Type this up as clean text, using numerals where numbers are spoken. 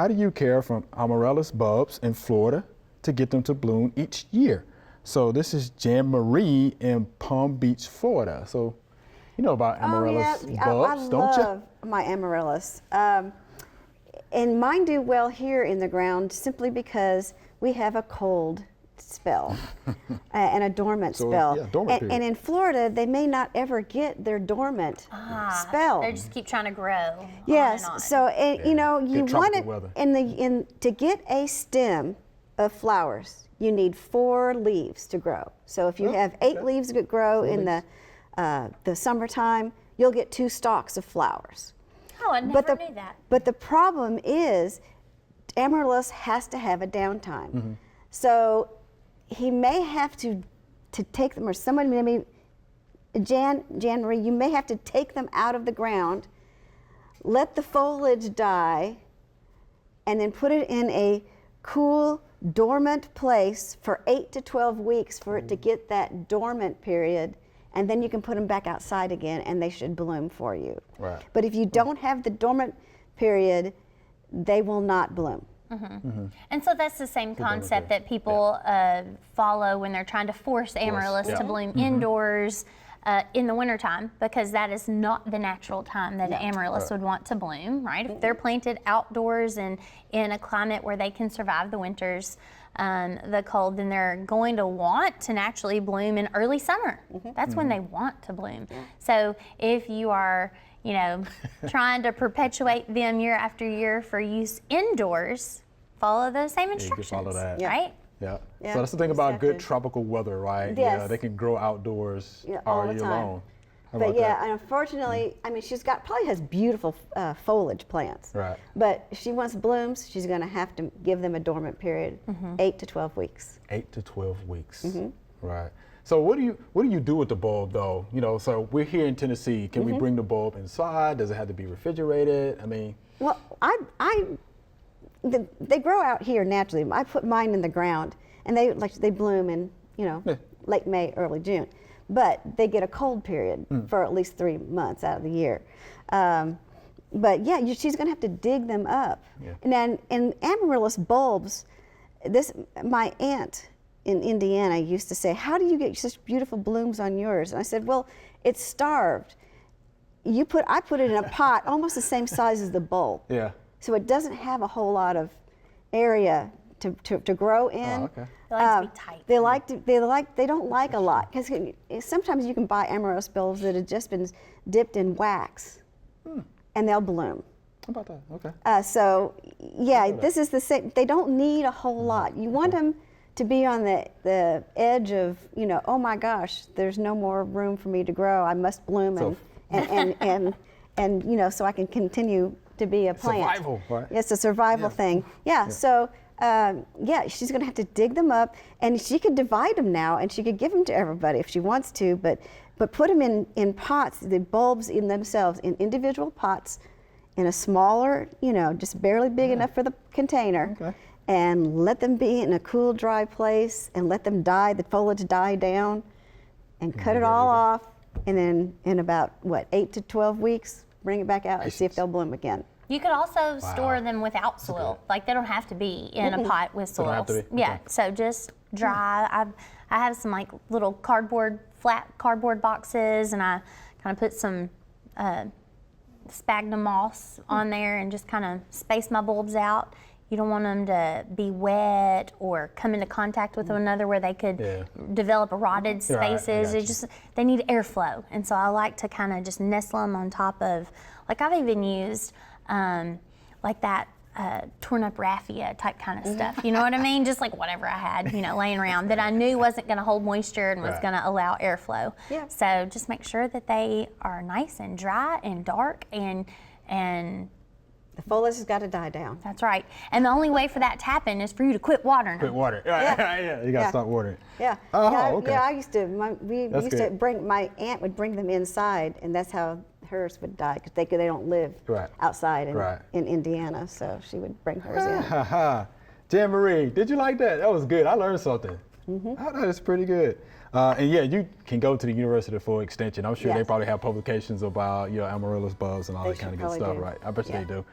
how do you care for Amaryllis bulbs in Florida to get them to bloom each year? So this is Jan Marie in Palm Beach, Florida. So you know about Amaryllis bulbs, don't you? I love my Amaryllis. And mine do well here in the ground simply because we have a cold spell and a dormant spell. Yeah, dormant period. And in Florida, they may not ever get their dormant spell. They just keep trying to grow. Yes. On and on. So you know, you want it weather. to get a stem of flowers. You need 4 leaves to grow. So if you have 8 leaves that grow in the summertime, you'll get 2 stalks of flowers. Oh, I never knew that. But the problem is, Amaryllis has to have a downtime. So he may have to take them, or somebody maybe, Jan Marie, you may have to take them out of the ground, let the foliage die, and then put it in a cool, dormant place for 8 to 12 weeks for it to get that dormant period, and then you can put them back outside again and they should bloom for you. Right. But if you don't have the dormant period, they will not bloom. And so that's the same concept that people follow when they're trying to force Amaryllis to bloom indoors in the wintertime, because that is not the natural time that an Amaryllis would want to bloom, right? If they're planted outdoors and in a climate where they can survive the winters, the cold, then they're going to want to naturally bloom in early summer. That's when they want to bloom. So if you are, you know, trying to perpetuate them year after year for use indoors, follow those same instructions, follow that. right? Yeah. Yeah, So that's the thing just about have good to- tropical weather, right? Yes. Yeah, they can grow outdoors all all the year time. long. How But about yeah, that? and unfortunately, I mean, probably has beautiful foliage plants. Right. But if she wants blooms, she's going to have to give them a dormant period, 8 to 12 weeks. 8 to 12 weeks. Right. So what do you do with the bulb though? You know, so we're here in Tennessee. Can we bring the bulb inside? Does it have to be refrigerated? I mean, Well, they grow out here naturally. I put mine in the ground, and they bloom in late May, early June, but they get a cold period for at least 3 months out of the year. But yeah, she's going to have to dig them up. Yeah. And then in Amaryllis bulbs, my aunt in Indiana used to say, "How do you get such beautiful blooms on yours?" And I said, "Well, it's starved. I put it in a pot almost the same size as the bulb. yeah. So it doesn't have a whole lot of area to grow in. Oh, okay. They like to be tight. They don't like a lot, because sometimes you can buy Amaryllis bulbs that have just been dipped in wax, and they'll bloom. How about that? Okay. So yeah, this is the same. They don't need a whole lot. You want them to be on the edge of, oh my gosh, there's no more room for me to grow. I must bloom and so I can continue to be a plant. Survival, right? It's a survival thing. Yeah. So she's going to have to dig them up, and she could divide them now, and she could give them to everybody if she wants to, but put them in pots, the bulbs in themselves, in individual pots, in a smaller, just barely big enough for the container. Okay. And let them be in a cool, dry place, and let them die, the foliage die down, and cut it all off, and then in about 8 to 12 weeks, bring it back out and see if they'll bloom again. You could also store them without soil. Like, they don't have to be in a pot with They don't soil. have to be? Yeah, Okay. so just dry. I have some little flat cardboard boxes, and I kind of put some sphagnum moss on there and just kind of space my bulbs out. You don't want them to be wet or come into contact with one another where they could develop rotted Right, I spaces. got you. They need airflow, and so I like to kind of just nestle them on top of, I've even used that torn up raffia type kind of stuff. You know what I mean? Just like whatever I had, laying around that I knew wasn't going to hold moisture and was Right. going to allow airflow. Yeah. So just make sure that they are nice and dry and dark and The foliage has got to die down. that's right. And the only way for that to happen is for you to quit watering them. Quit water. Yeah. You got to stop watering. Yeah. Oh, yeah, okay. Yeah, I used to. We That's used to good. bring. My aunt would bring them inside, and that's how hers would die, because they don't live Right. outside Right. in Indiana. So she would bring hers in. Jan Marie, did you like that? That was good. I learned something. Oh, that is pretty good. And yeah, you can go to the University for Extension. I'm sure they Yes. probably have publications about Amaryllis bulbs and all They that kind of should good stuff, probably do. right? I bet you Yeah. they do.